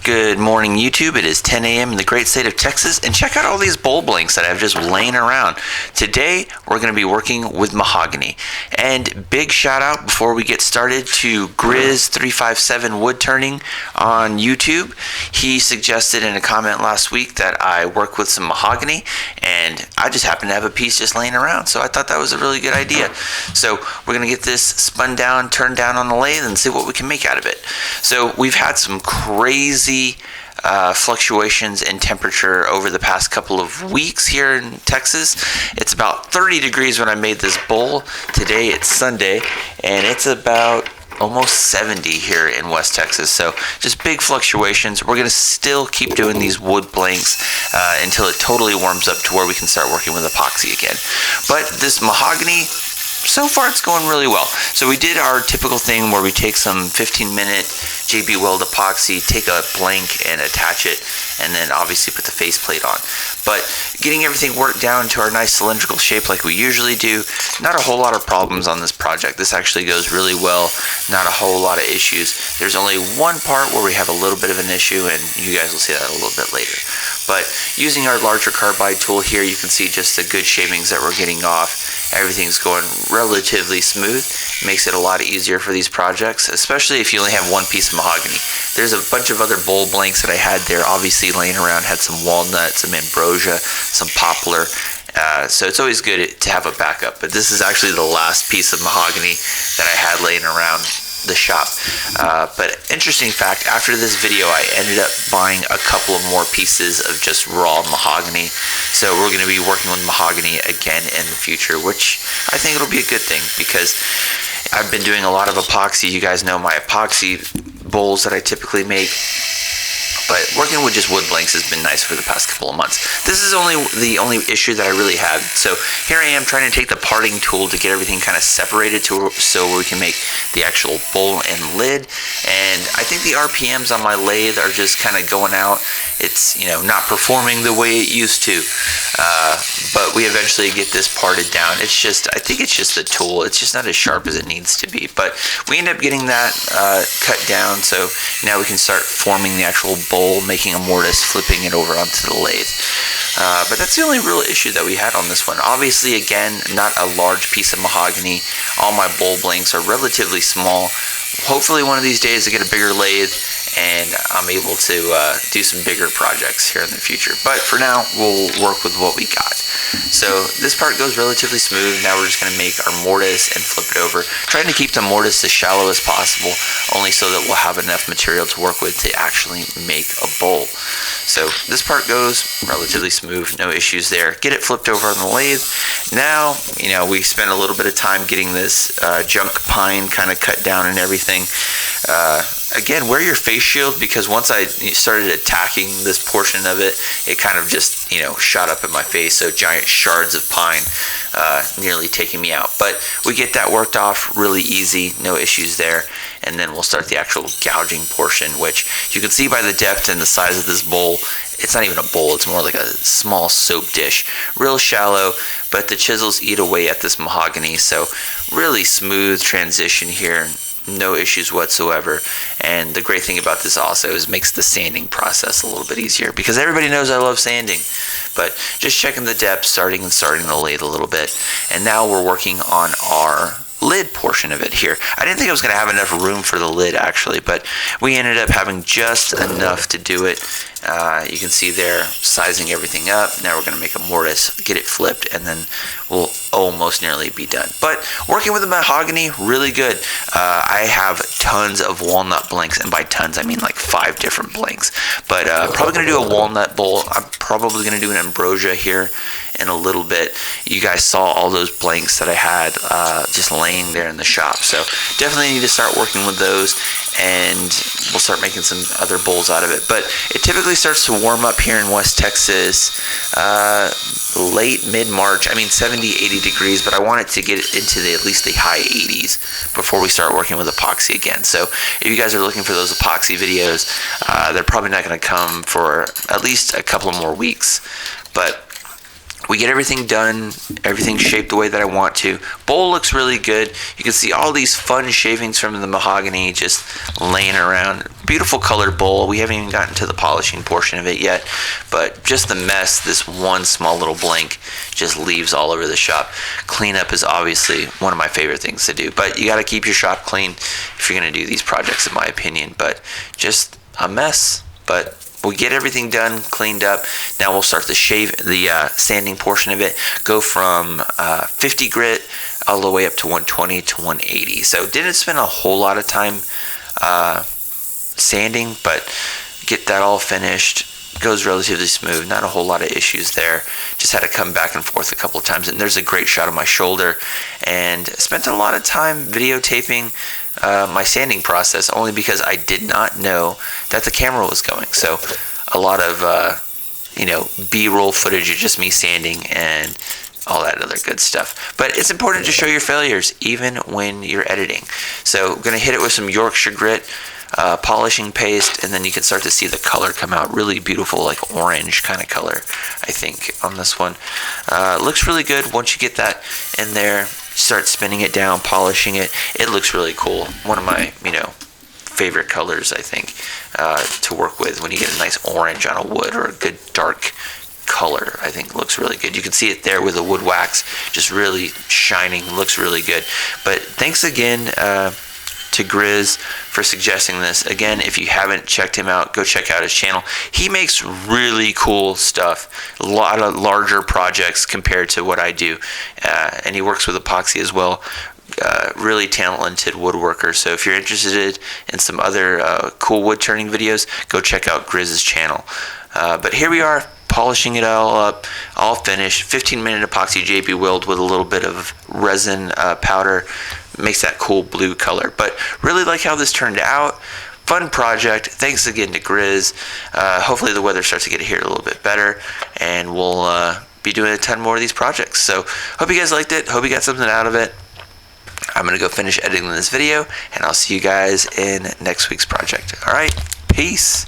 Good morning, YouTube. It is 10 a.m. in the great state of Texas, and check out all these bowl blanks that I've just laying around. Today, we're going to be working with Mohogany. And big shout out before we get started to Grizz357 Wood Turning on YouTube. He suggested in a comment last week that I work with some mahogany, and I just happen to have a piece just laying around, so I thought that was a really good idea. So we're going to get this spun down, turned down on the lathe, and see what we can make out of it. So we've had some crazy fluctuations in temperature over the past couple of weeks here in Texas. It's about 30 degrees when I made this bowl. Today it's Sunday, and it's about almost 70 here in West Texas. So just big fluctuations. We're going to still keep doing these wood blanks until it totally warms up to where we can start working with epoxy again. But this mahogany, so far it's going really well. So we did our typical thing where we take some 15-minute JB Weld epoxy, take a blank and attach it, and then obviously put the faceplate on. But getting everything worked down to our nice cylindrical shape like we usually do, not a whole lot of problems on this project. This actually goes really well, not a whole lot of issues. There's only one part where we have a little bit of an issue, and you guys will see that a little bit later. But using our larger carbide tool here, you can see just the good shavings that we're getting off. Everything's going relatively smooth. Makes it a lot easier for these projects, especially if you only have one piece of mahogany. There's a bunch of other bowl blanks that I had there, obviously laying around. Had some walnut, some ambrosia, some poplar. So it's always good to have a backup. But this is actually the last piece of mahogany that I had laying around the shop. But interesting fact, after this video I ended up buying a couple of more pieces of just raw mahogany. So we're going to be working with mahogany again in the future, which I think it'll be a good thing because I've been doing a lot of epoxy. You guys know my epoxy bowls that I typically make. But working with just wood blanks has been nice for the past couple of months. This is the only issue that I really had. So here I am trying to take the parting tool to get everything kind of separated so we can make the actual bowl and lid. And I think the RPMs on my lathe are just kind of going out. It's, not performing the way it used to. But we eventually get this parted down. I think it's just the tool. It's just not as sharp as it needs to be. But we end up getting that cut down. So now we can start forming the actual bowl, making a mortise, flipping it over onto the lathe. But that's the only real issue that we had on this one. Obviously, again, not a large piece of mahogany. All my bowl blanks are relatively small. Hopefully one of these days I get a bigger lathe and I'm able to do some bigger projects here in the future. But for now, we'll work with what we got. So this part goes relatively smooth. Now we're just going to make our mortise and flip it over. Trying to keep the mortise as shallow as possible, only so that we'll have enough material to work with to actually make a bowl. So this part goes relatively smooth, no issues there. Get it flipped over on the lathe. Now, we spent a little bit of time getting this junk pine kind of cut down and everything. Again, wear your face shield, because once I started attacking this portion of it, it kind of just, shot up in my face. So giant shards of pine nearly taking me out. But we get that worked off really easy, no issues there. And then we'll start the actual gouging portion, which you can see by the depth and the size of this bowl. It's not even a bowl, it's more like a small soap dish. Real shallow, but the chisels eat away at this mahogany. So really smooth transition here. No issues whatsoever. And the great thing about this also is it makes the sanding process a little bit easier, because everybody knows I love sanding. But just checking the depth, starting the lathe a little bit. And now we're working on our lid portion of it here. I didn't think I was going to have enough room for the lid actually, but we ended up having just enough to do it. You can see there, sizing everything up. Now we're going to make a mortise, get it flipped, and then we'll almost nearly be done. But working with the mahogany, really good. I have tons of walnut blanks, and by tons I mean like 5 different blanks. But probably going to do a walnut bowl. I'm probably going to do an ambrosia here in a little bit. You guys saw all those blanks that I had just laying there in the shop. So definitely need to start working with those, and we'll start making some other bowls out of it. But it typically starts to warm up here in West Texas late mid-March. 70, 80 degrees, but I want it to get into at least the high 80s before we start working with epoxy again. So if you guys are looking for those epoxy videos, they're probably not going to come for at least a couple more weeks. But we get everything done, everything shaped the way that I want to. Bowl looks really good. You can see all these fun shavings from the mahogany just laying around. Beautiful colored bowl. We haven't even gotten to the polishing portion of it yet, but just the mess this one small little blank just leaves all over the shop. Cleanup is obviously one of my favorite things to do, but you got to keep your shop clean if you're going to do these projects, in my opinion. But just a mess, but we'll get everything done, cleaned up. Now we'll start the sanding portion of it. Go from 50 grit all the way up to 120 to 180. So didn't spend a whole lot of time sanding, but get that all finished. Goes relatively smooth. Not a whole lot of issues there. Just had to come back and forth a couple of times. And there's a great shot of my shoulder. And spent a lot of time videotaping my sanding process, only because I did not know that the camera was going. So a lot of B-roll footage of just me sanding and all that other good stuff. But it's important to show your failures even when you're editing. So I'm going to hit it with some Yorkshire grit polishing paste, and then you can start to see the color come out. Really beautiful, like orange kind of color, I think, on this one. Looks really good. Once you get that in there, start spinning it down, polishing it. It looks really cool. One of my, favorite colors, I think, to work with when you get a nice orange on a wood, or a good dark color. I think looks really good. You can see it there with the wood wax, just really shining. Looks really good. But thanks again to Grizz for suggesting this. Again, if you haven't checked him out, go check out his channel. He makes really cool stuff, a lot of larger projects compared to what I do, and he works with epoxy as well. Really talented woodworker. So if you're interested in some other cool wood turning videos, go check out Grizz's channel. But here we are, polishing it all up, all finished. 15-minute epoxy JB Weld with a little bit of resin powder. Makes that cool blue color. But really like how this turned out. Fun project. Thanks again to Grizz. Hopefully the weather starts to get here a little bit better, and we'll be doing a ton more of these projects. So hope you guys liked it. Hope you got something out of it. I'm going to go finish editing this video, and I'll see you guys in next week's project. All right, peace.